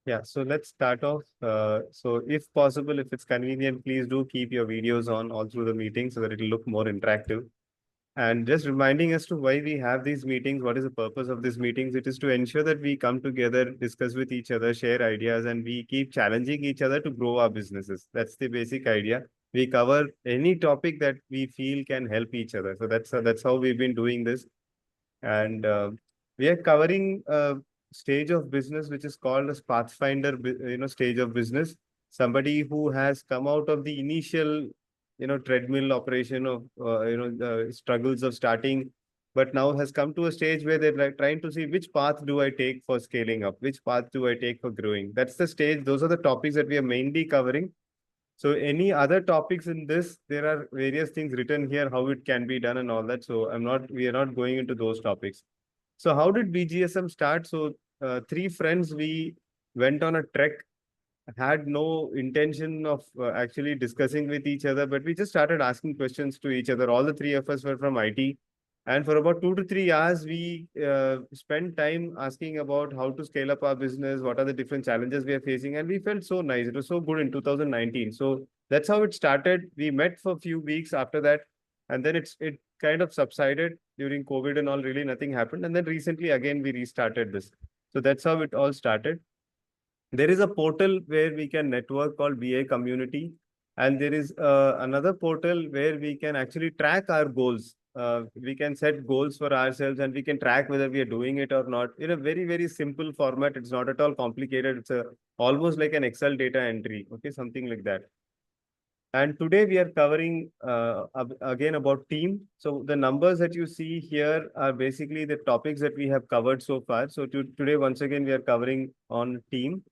Yeah, so let's start off. So if possible, if it's convenient, please do keep your videos on all through the meeting so that it'll look more interactive. And just reminding us to why we have these meetings, what is the purpose of these meetings? It is to ensure that we come together, discuss with each other, share ideas, and we keep challenging each other to grow our businesses. That's the basic idea. We cover any topic that we feel can help each other. So that's how we've been doing this. And we are covering a stage of business which is called as pathfinder stage of business. Somebody who has come out of the initial treadmill operation of the struggles of starting, but now has come to a stage where they're like trying to see which path do I take for scaling up, which path do I take for growing. That's the stage. Those are the topics that we are mainly covering. So any other topics in this, there are various things written here, how it can be done and all that. So we are not going into those topics. So how did BGSM start? So three friends, we went on a trek, had no intention of actually discussing with each other, but we just started asking questions to each other. All the three of us were from IT. And for about 2 to 3 hours, we spent time asking about how to scale up our business, what are the different challenges we are facing. And we felt so nice. It was so good in 2019. So that's how it started. We met for a few weeks after that. And then it kind of subsided during COVID and all, really nothing happened. And then recently, again, we restarted this. So that's how it all started. There is a portal where we can network called BA community. And there is another portal where we can actually track our goals. We can set goals for ourselves and we can track whether we are doing it or not in a very, very simple format. It's not at all complicated. It's almost like an Excel data entry. Okay, something like that. And today we are covering again about team. So the numbers that you see here are basically the topics that we have covered so far. So today, once again, we are covering on team.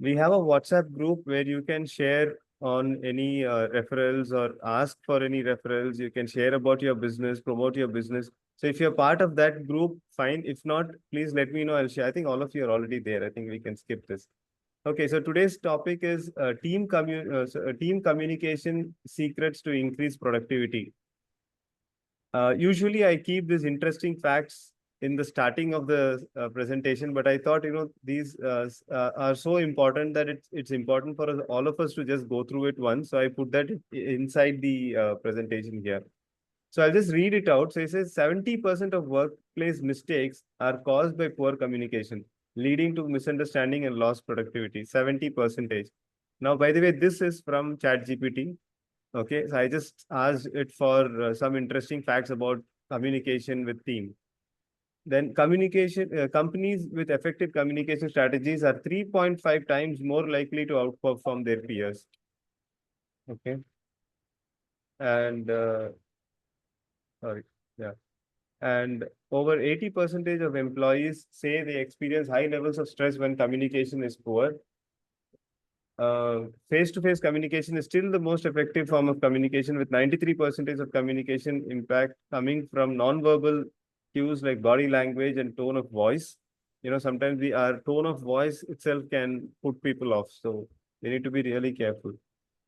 We have a WhatsApp group where you can share on any referrals or ask for any referrals. You can share about your business, promote your business. So if you're part of that group, fine. If not, please let me know. I'll share. I think all of you are already there. I think we can skip this. Okay, so today's topic is team communication secrets to increase productivity. Usually, I keep these interesting facts in the starting of the presentation, but I thought these are so important that it's important for us all of us to just go through it once. So I put that inside the presentation here. So I'll just read it out. So it says 70% of workplace mistakes are caused by poor communication, leading to misunderstanding and lost productivity. 70%. Now, by the way, this is from ChatGPT. Okay, so I just asked it for some interesting facts about communication with team. Then companies with effective communication strategies are 3.5 times more likely to outperform their peers. Okay, and sorry, yeah. And over 80% of employees say they experience high levels of stress when communication is poor. Face-to-face communication is still the most effective form of communication, with 93% of communication impact coming from non-verbal cues like body language and tone of voice. Sometimes our tone of voice itself can put people off. So we need to be really careful.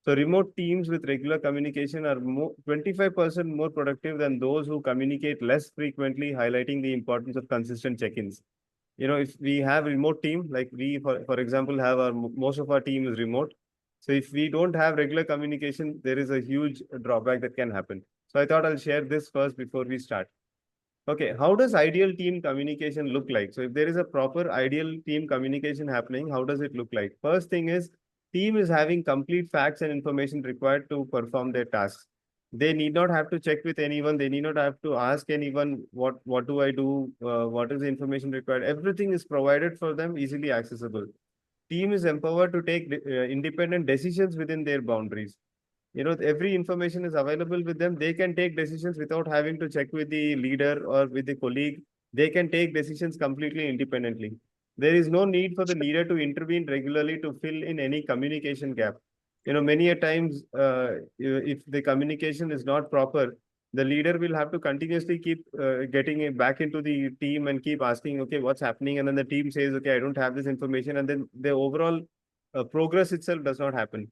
So remote teams with regular communication are 25% more productive than those who communicate less frequently, highlighting the importance of consistent check-ins. If we have remote team, like we, for example, have most of our team is remote. So if we don't have regular communication, there is a huge drawback that can happen. So I thought I'll share this first before we start. Okay, how does ideal team communication look like? So if there is a proper ideal team communication happening, how does it look like? First thing is, team is having complete facts and information required to perform their tasks. They need not have to check with anyone. They need not have to ask anyone, what do I do? What is the information required? Everything is provided for them, easily accessible. Team is empowered to take independent decisions within their boundaries. Every information is available with them. They can take decisions without having to check with the leader or with the colleague. They can take decisions completely independently. There is no need for the leader to intervene regularly to fill in any communication gap. Many a times, if the communication is not proper, the leader will have to continuously keep getting it back into the team and keep asking, okay, what's happening? And then the team says, okay, I don't have this information. And then the overall progress itself does not happen.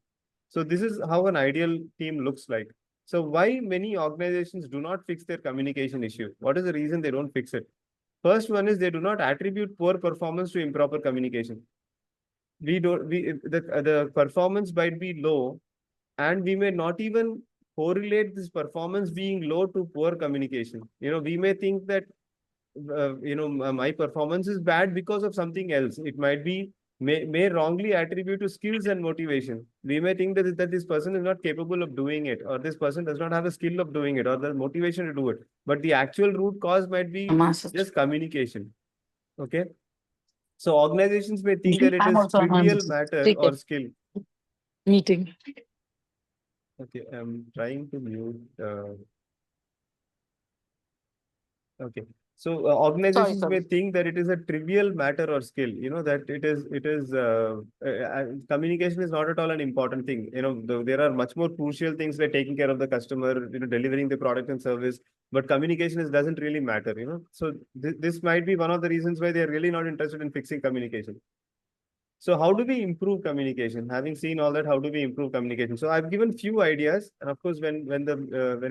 So this is how an ideal team looks like. So why many organizations do not fix their communication issue? What is the reason they don't fix it? First one is they do not attribute poor performance to improper communication. the performance might be low, and we may not even correlate this performance being low to poor communication. We may think that my performance is bad because of something else. It might be may wrongly attribute to skills and motivation. We may think that this person is not capable of doing it, or this person does not have a skill of doing it, or the motivation to do it. But the actual root cause might be just communication. Okay. So organizations may think that it I'm is also on trivial matter or skill. meeting. Okay, I'm trying to mute. Okay. So organizations may Sorry. think that it is a trivial matter or skill, that communication is not at all an important thing. There are much more crucial things like taking care of the customer, delivering the product and service, but communication doesn't really matter. So this might be one of the reasons why they're really not interested in fixing communication. So how do we improve communication? Having seen all that, how do we improve communication? So I've given few ideas, and of course, when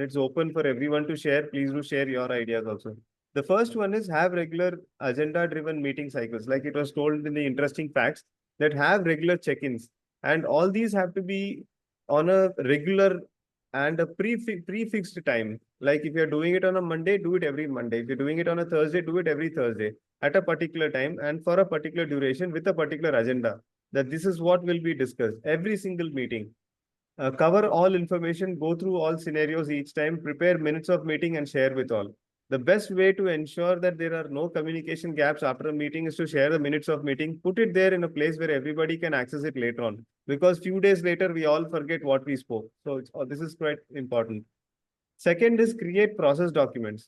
it's open for everyone to share, please do share your ideas also. The first one is have regular agenda-driven meeting cycles, like it was told in the interesting facts, that have regular check-ins, and all these have to be on a regular and a prefixed time. Like if you're doing it on a Monday, do it every Monday. If you're doing it on a Thursday, do it every Thursday at a particular time and for a particular duration with a particular agenda, that this is what will be discussed every single meeting. Cover all information, go through all scenarios each time, prepare minutes of meeting and share with all. The best way to ensure that there are no communication gaps after a meeting is to share the minutes of meeting, put it there in a place where everybody can access it later on, because few days later we all forget what we spoke. So this is quite important. Second is create process documents.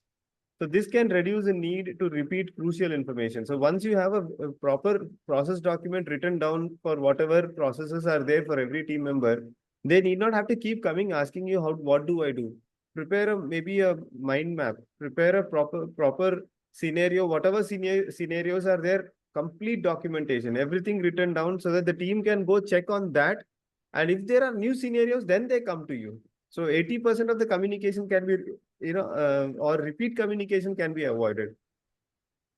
So this can reduce the need to repeat crucial information. So once you have a proper process document written down for whatever processes are there for every team member, they need not have to keep coming asking you what do I do. Prepare maybe a mind map. Prepare a proper scenario. Whatever scenarios are there, complete documentation, everything written down so that the team can go check on that. And if there are new scenarios, then they come to you. So 80% of the communication can be, or repeat communication can be avoided.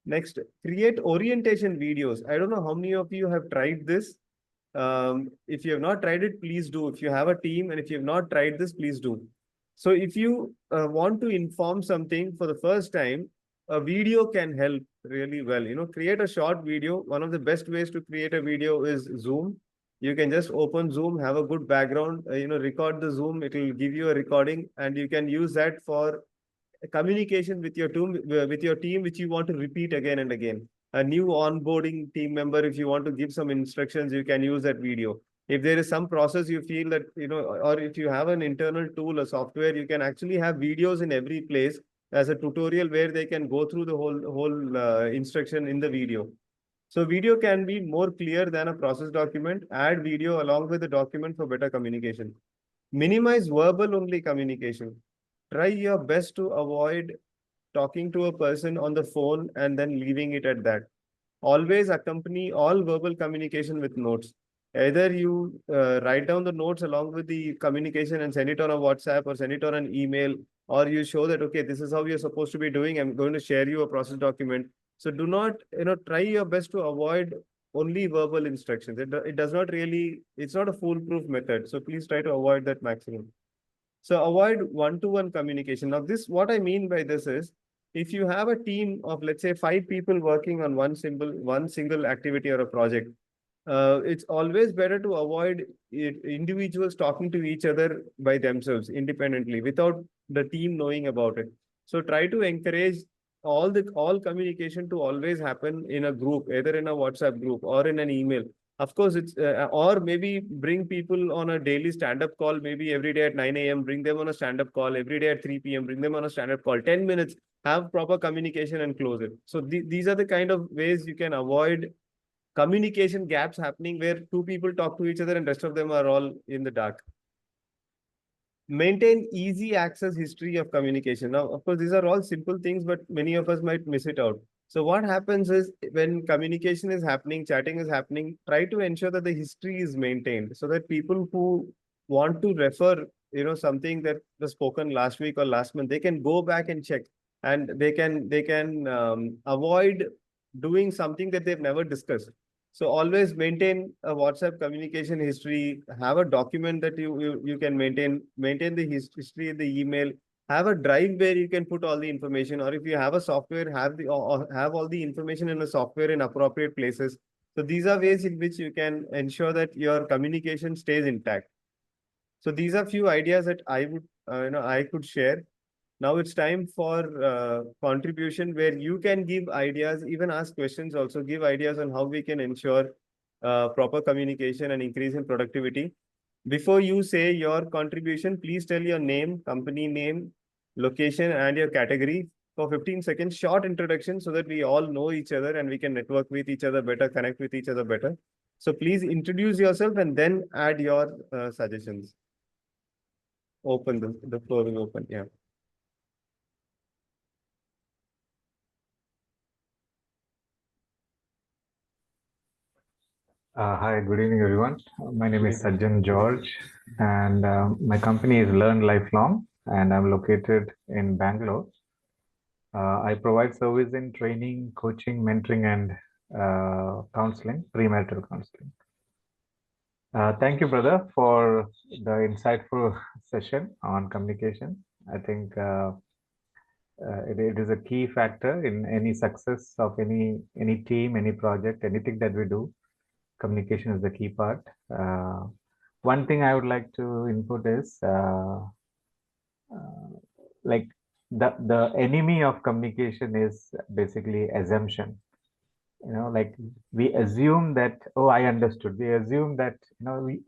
Next, create orientation videos. I don't know how many of you have tried this. If you have not tried it, please do. If you have a team and if you have not tried this, please do. So if you want to inform something for the first time, a video can help really well. Create a short video. One of the best ways to create a video is Zoom. You can just open Zoom, have a good background, record the Zoom. It will give you a recording, and you can use that for communication with your team, which you want to repeat again and again. A new onboarding team member, if you want to give some instructions, you can use that video. If there is some process you feel that, or if you have an internal tool, a software, you can actually have videos in every place as a tutorial where they can go through the whole instruction in the video. So video can be more clear than a process document. Add video along with the document for better communication. Minimize verbal only communication. Try your best to avoid talking to a person on the phone and then leaving it at that. Always accompany all verbal communication with notes. Either you write down the notes along with the communication and send it on a WhatsApp or send it on an email, or you show that, okay, this is how you're supposed to be doing. I'm going to share you a process document. So do not, try your best to avoid only verbal instructions. It does not really, it's not a foolproof method. So please try to avoid that maximum. So avoid one-to-one communication. Now, what I mean by this is, if you have a team of, let's say, 5 people working on one single activity or a project, it's always better to avoid individuals talking to each other by themselves independently without the team knowing about it. So try to encourage all communication to always happen in a group, either in a WhatsApp group or in an email. Of course, it's or maybe bring people on a daily stand-up call, maybe every day at 9 a.m. Bring them on a stand-up call every day at 3 p.m. Bring them on a stand-up call, 10 minutes, have proper communication and close it. So these are the kind of ways you can avoid communication gaps happening where two people talk to each other and rest of them are all in the dark. Maintain easy access history of communication. Now, of course, these are all simple things, but many of us might miss it out. So what happens is when communication is happening, chatting is happening, try to ensure that the history is maintained so that people who want to refer, something that was spoken last week or last month, they can go back and check, and they can avoid doing something that they've never discussed. So always maintain a WhatsApp communication history, have a document that you can maintain the history in the email, have a drive where you can put all the information, or if you have a software, or have all the information in a software in appropriate places. So these are ways in which you can ensure that your communication stays intact. So these are few ideas that I would, I could share. Now it's time for contribution where you can give ideas, even ask questions, also give ideas on how we can ensure proper communication and increase in productivity. Before you say your contribution, please tell your name, company name, location, and your category for 15 seconds, short introduction so that we all know each other and we can network with each other better, connect with each other better. So please introduce yourself and then add your suggestions. Open the floor will open. Yeah. Hi, good evening, everyone. My name is Sajjan George, and my company is Learn Lifelong, and I'm located in Bangalore. I provide service in training, coaching, mentoring, and counseling, premarital counseling. Thank you, brother, for the insightful session on communication. I think it is a key factor in any success of any team, any project, anything that we do. Communication is the key part. One thing I would like to input is like the enemy of communication is basically assumption. Like we assume that, oh, I understood. We assume that,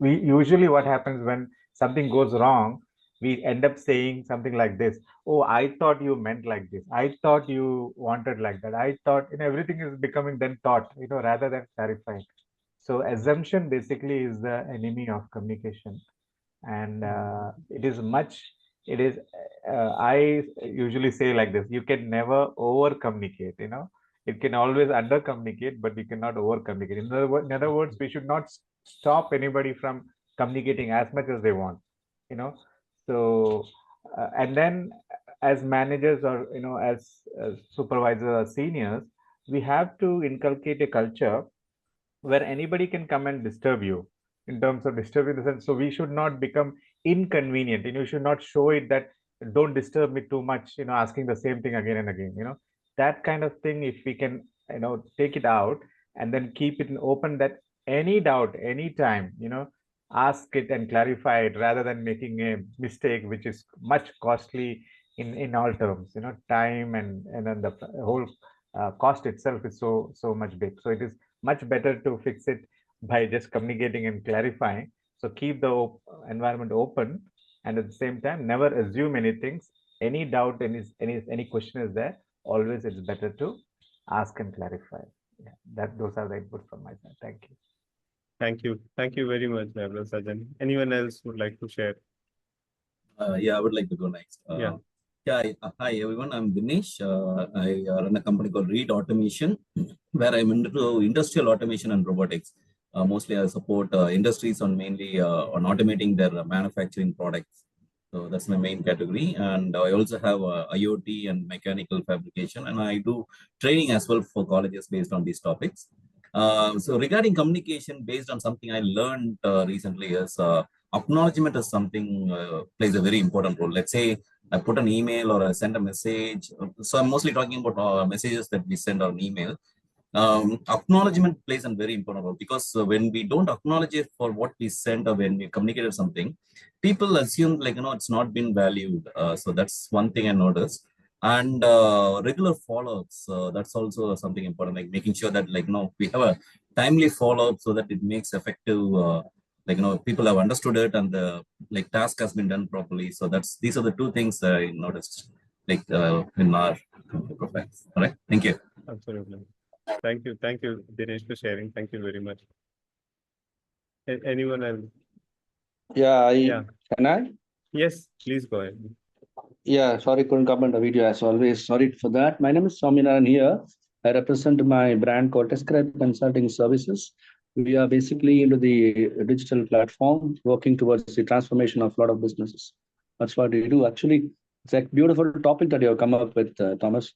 we usually what happens when something goes wrong, we end up saying something like this. Oh, I thought you meant like this. I thought you wanted like that. I thought, everything is becoming then thought, rather than clarifying. So assumption basically is the enemy of communication, and it is. I usually say like this: you can never over communicate. It can always under communicate, but we cannot over communicate. In other words, we should not stop anybody from communicating as much as they want. You know, so and then as managers or as supervisors or seniors, we have to inculcate a culture where anybody can come and disturb you in terms of disturbing the sense. So we should not become inconvenient. You should not show it that don't disturb me too much, asking the same thing again and again. That kind of thing, if we can, take it out and then keep it open that any doubt, anytime, ask it and clarify it rather than making a mistake, which is much costly in all terms, time and then the whole cost itself is so much big. So it is much better to fix it by just communicating and clarifying. So keep the environment open, and at the same time, never assume anything. Any doubt, any question is there, always it's better to ask and clarify. Yeah, those are the inputs from my side. Thank you. Thank you very much, Sajjan. Anyone else would like to share? Yeah, I would like to go next. Yeah. Hi everyone. I'm Dinesh. I run a company called Read Automation, where I'm into industrial automation and robotics. Mostly, I support industries on mainly on automating their manufacturing products. So that's my main category, and I also have IoT and mechanical fabrication, and I do training as well for colleges based on these topics. So regarding communication, based on something I learned recently, is acknowledgement is something plays a very important role. Let's say I put an email or I send a message. So I'm mostly talking about messages that we send on email. Acknowledgement plays a very important role, because when we don't acknowledge it for what we sent or when we communicated something, people assume it's not been valued. So that's one thing I noticed. And regular follow-ups, that's also something important, like making sure that we have a timely follow-up so that it makes effective, people have understood it and the task has been done properly. So these are the two things I noticed in our profiles. All right, thank you. Absolutely. Thank you, Dinesh, for sharing. Thank you very much. Anyone else? Yeah, can I? Yes, please go ahead. Yeah, sorry, couldn't come on the video as always. Sorry for that. My name is Swaminarayan here. I represent my brand called Describe Consulting Services. We are basically into the digital platform, working towards the transformation of a lot of businesses. That's what we do. Actually, it's a beautiful topic that you have come up with, Thomas.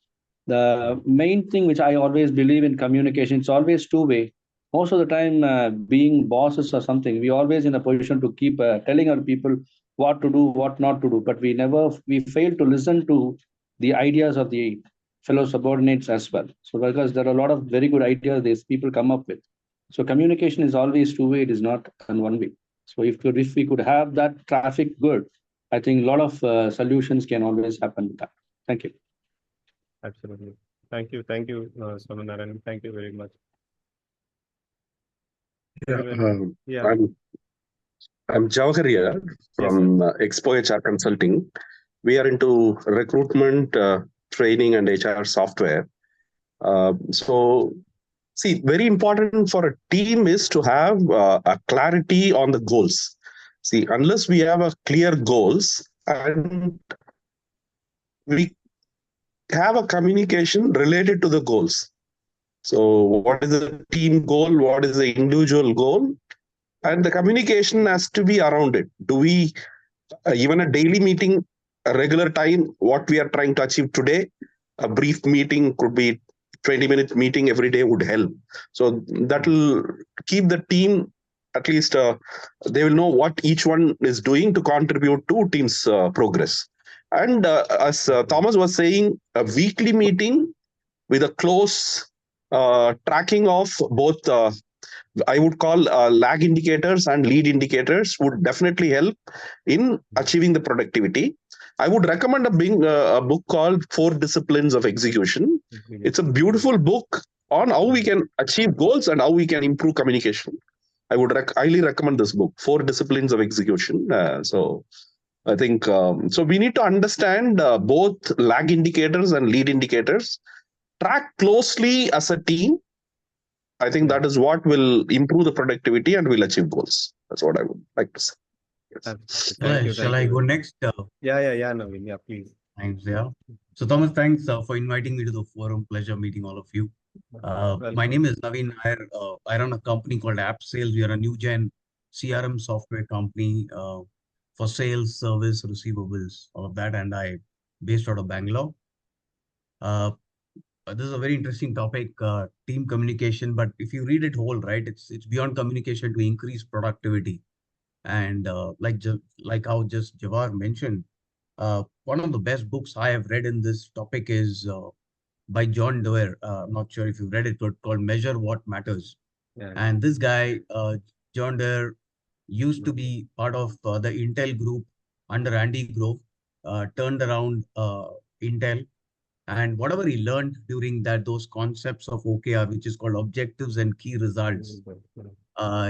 The main thing which I always believe in communication, it's always two-way. most of the time, being bosses or something, we always in a position to keep telling our people what to do, what not to do, but we fail to listen to the ideas of the fellow subordinates as well. So because there are a lot of very good ideas these people come up with. So communication is always two-way, it is not one-way. So if we could have that traffic good, I think a lot of solutions can always happen with that. Thank you. Absolutely. Thank you, Swaminarayan. Thank you very much. Yeah, Anyone? Yeah. I'm Jawahar here from Expo HR Consulting. We are into recruitment, training, and HR software. So, see, very important for a team is to have a clarity on the goals. See, unless we have a clear goals and we have a communication related to the goals. So, what is the team goal? What is the individual goal? And the communication has to be around it. Do we even a daily meeting, a regular time, what we are trying to achieve today? A brief meeting could be 20-minute meeting every day would help. So that will keep the team, at least they will know what each one is doing to contribute to team's progress. And as Thomas was saying, a weekly meeting with a close tracking of both I would call lag indicators and lead indicators would definitely help in achieving the productivity. I would recommend a book called 4 Disciplines of Execution. It's a beautiful book on how we can achieve goals and how we can improve communication. I would highly recommend this book, 4 Disciplines of Execution. So I think so we need to understand both lag indicators and lead indicators, track closely as a team. I think that is what will improve the productivity and will achieve goals. That's what I would like to say. Yes. Thank you. Shall I go next? Yeah, Naveen. Yeah, please. Thanks. Yeah. So Thomas, thanks for inviting me to the forum. Pleasure meeting all of you. My name is Naveen Nair. I run a company called App Sales. We are a new gen CRM software company for sales, service, receivables, all of that. And I based out of Bangalore. This is a very interesting topic, team communication. But if you read it whole, right, it's beyond communication to increase productivity. And like how just Jawar mentioned, one of the best books I have read in this topic is by John Doerr. I'm not sure if you've read it, but called Measure What Matters. Yeah. And this guy, John Doerr, used to be part of the Intel group under Andy Grove, turned around Intel. And whatever he learned during those concepts of OKR, which is called objectives and key results,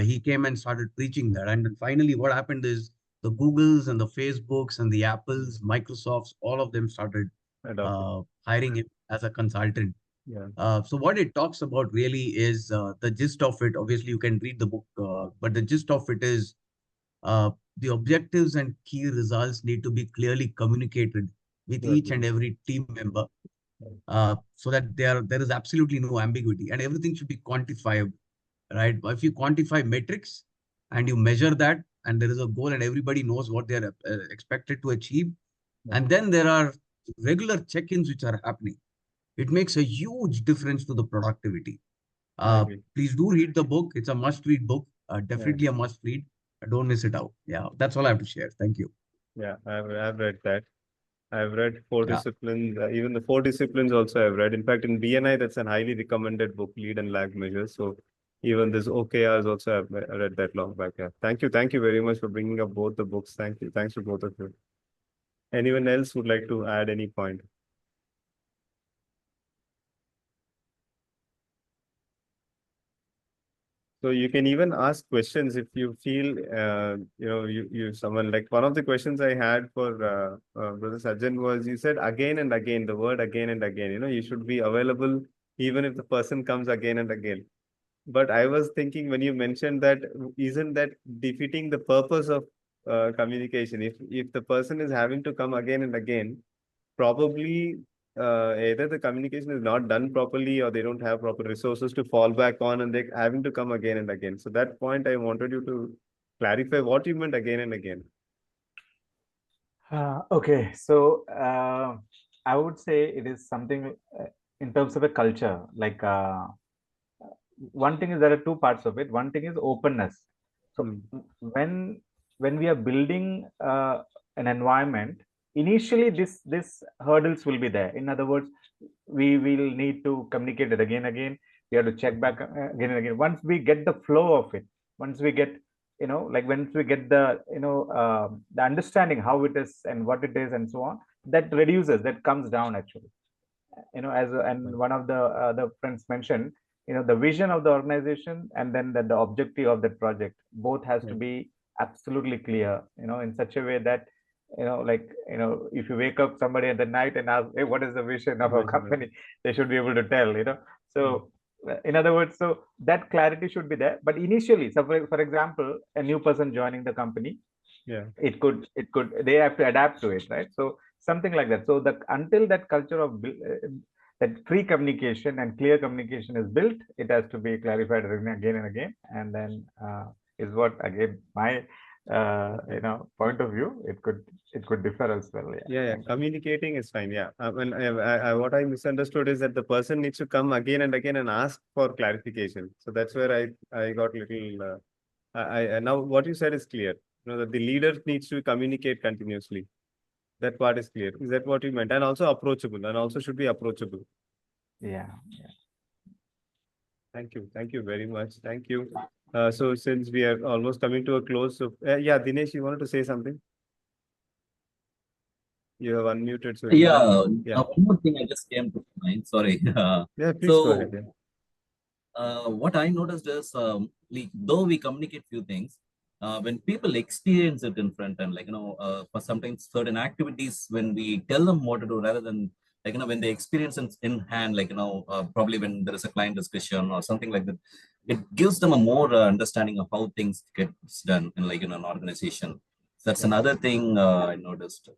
he came and started preaching that. And then finally, what happened is the Googles and the Facebooks and the Apples, Microsofts, all of them started hiring him as a consultant. Yeah. So what it talks about really is the gist of it. Obviously, you can read the book, but the gist of it is the objectives and key results need to be clearly communicated with each and every team member, so that there is absolutely no ambiguity and everything should be quantifiable, right? If you quantify metrics and you measure that and there is a goal and everybody knows what they're expected to achieve, and then there are regular check-ins which are happening, it makes a huge difference to the productivity. Please do read the book. It's a must-read book. Definitely a must-read. Don't miss it out. Yeah, that's all I have to share. Thank you. Yeah, I've read that. I've read 4 disciplines. Even the 4 disciplines also I've read. In fact, in BNI, that's a highly recommended book, Lead and Lag Measures. So even this OKRs also I've read that long back. Yeah. Thank you very much for bringing up both the books. Thank you. Thanks to both of you. Anyone else would like to add any point? So you can even ask questions if you feel, you someone like one of the questions I had for Brother Sajjan was, you said again and again, the word again and again, you should be available even if the person comes again and again. But I was thinking when you mentioned that, isn't that defeating the purpose of communication? If the person is having to come again and again, probably either the communication is not done properly or they don't have proper resources to fall back on and they're having to come again and again. So that point, I wanted you to clarify what you meant again and again. Okay, so I would say it is something in terms of a culture, like one thing is there are two parts of it. One thing is openness. So when we are building an environment, initially this hurdles will be there. In other words, we will need to communicate it again and again. We have to check back again and again. Once we get the flow of it, once we get, like once we get the, the understanding how it is and what it is and so on, that reduces, that comes down actually. And one of the friends mentioned, the vision of the organization and then the objective of that project, both has to be absolutely clear, in such a way that, if you wake up somebody at the night and ask, hey, what is the vision of our company, they should be able to tell, so in other words, so that clarity should be there. But initially, so for example, a new person joining the company, it could they have to adapt to it, right? So something like that. So the until that culture of that free communication and clear communication is built, it has to be clarified again and again. And then is what, again, my point of view. It could differ as well. Yeah. Communicating is fine. Yeah. What I misunderstood is that the person needs to come again and again and ask for clarification. So that's where I got little. Now what you said is clear. That the leader needs to communicate continuously. That part is clear. Is that what you meant? And also approachable, and also should be approachable. Yeah. Thank you very much. Thank you. So since we are almost coming to a close, so yeah, Dinesh, you wanted to say something? You have unmuted. So one more thing I just came to mind. Sorry. Yeah, please go ahead. What I noticed is, though we communicate few things, when people experience it in front end, for sometimes certain activities, when we tell them what to do, rather than when they experience it in hand, probably when there is a client discussion or something like that, it gives them a more understanding of how things gets done in an organization. So that's another thing I noticed,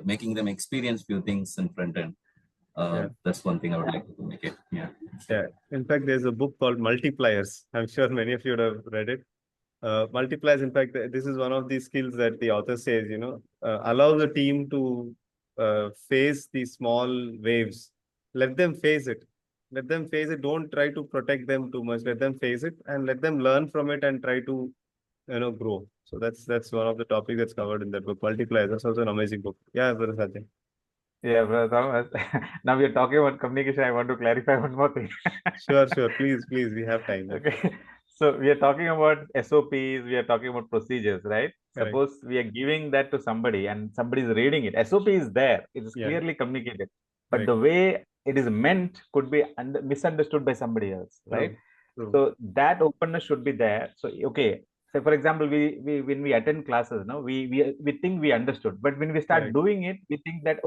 making them experience few things in front end. That's one thing I would like to communicate. Yeah. In fact, there's a book called Multipliers. I'm sure many of you would have read it. Multipliers, in fact, this is one of the skills that the author says, allow the team to face the small waves. Let them face it. Let them face it. Don't try to protect them too much. Let them face it and let them learn from it and try to, grow. So that's one of the topics that's covered in that book, Multipliers. That's also an amazing book. Yeah, Brother Sajjan. Yeah, Brother Thomas. Now we are talking about communication. I want to clarify one more thing. Sure. Please. We have time. Okay. So we are talking about SOPs. We are talking about procedures, right? Correct. Suppose we are giving that to somebody and somebody is reading it. SOP is there. It is clearly communicated. But the way it is meant could be misunderstood by somebody else, right? True. So that openness should be there. So, okay. So for example, we when we attend classes, we think we understood, but when we start doing it, we think that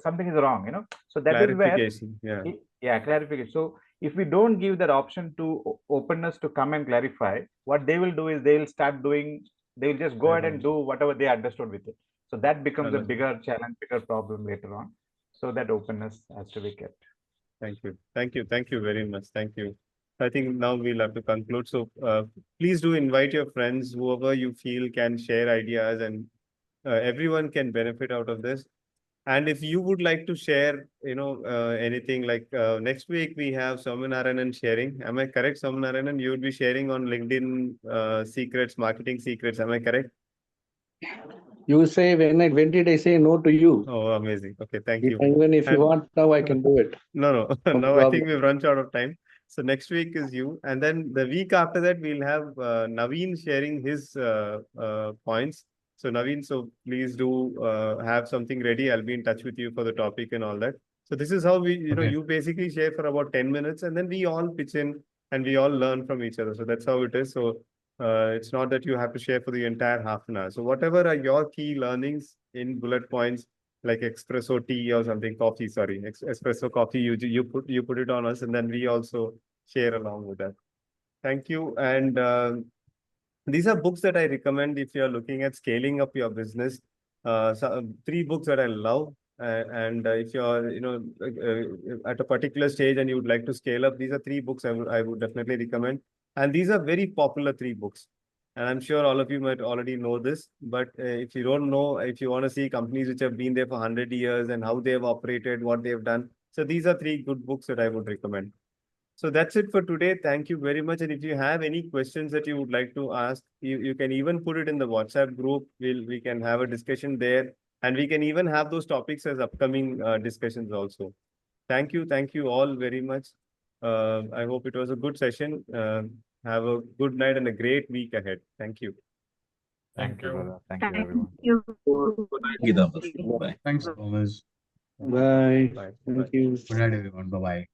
something is wrong, So that is where clarification. So if we don't give that option to openness to come and clarify, what they will do is they will start doing. They will just go ahead and do whatever they understood with it. So that becomes a bigger challenge, bigger problem later on. So that openness has to be kept. Thank you very much. Thank you. I think now we'll have to conclude. So please do invite your friends, whoever you feel can share ideas, and everyone can benefit out of this. And if you would like to share, anything like next week we have Sominarayanan sharing. Am I correct, Sominarayanan? You would be sharing on LinkedIn secrets, marketing secrets. Am I correct? You say when did I say no to you? Oh, amazing. Okay, thank you. Even if you want now, I can do it. No. Now I think we've run short of time. So next week is you, and then the week after that we'll have Naveen sharing his points. So Naveen, so please do have something ready. I'll be in touch with you for the topic and all that. So this is how we, you basically share for about 10 minutes, and then we all pitch in and we all learn from each other. So that's how it is. So it's not that you have to share for the entire half an hour. So whatever are your key learnings in bullet points, like espresso tea or something, coffee, sorry, espresso coffee, you put it on us, and then we also share along with that. Thank you. And these are books that I recommend if you're looking at scaling up your business. So, 3 books that I love. And if you're, at a particular stage and you would like to scale up, these are 3 books I would definitely recommend. And these are very popular 3 books. And I'm sure all of you might already know this, but if you don't know, if you want to see companies which have been there for 100 years and how they have operated, what they have done. So these are 3 good books that I would recommend. So that's it for today. Thank you very much. And if you have any questions that you would like to ask, you can even put it in the WhatsApp group. We can have a discussion there, and we can even have those topics as upcoming discussions also. Thank you all very much. I hope it was a good session. Have a good night and a great week ahead. Thank you. Thank you, brother. Thank you, everyone. you. Thank you, Thomas. Bye. Thanks, Thomas. Bye. Bye. Thank you. Good night, everyone. Bye-bye.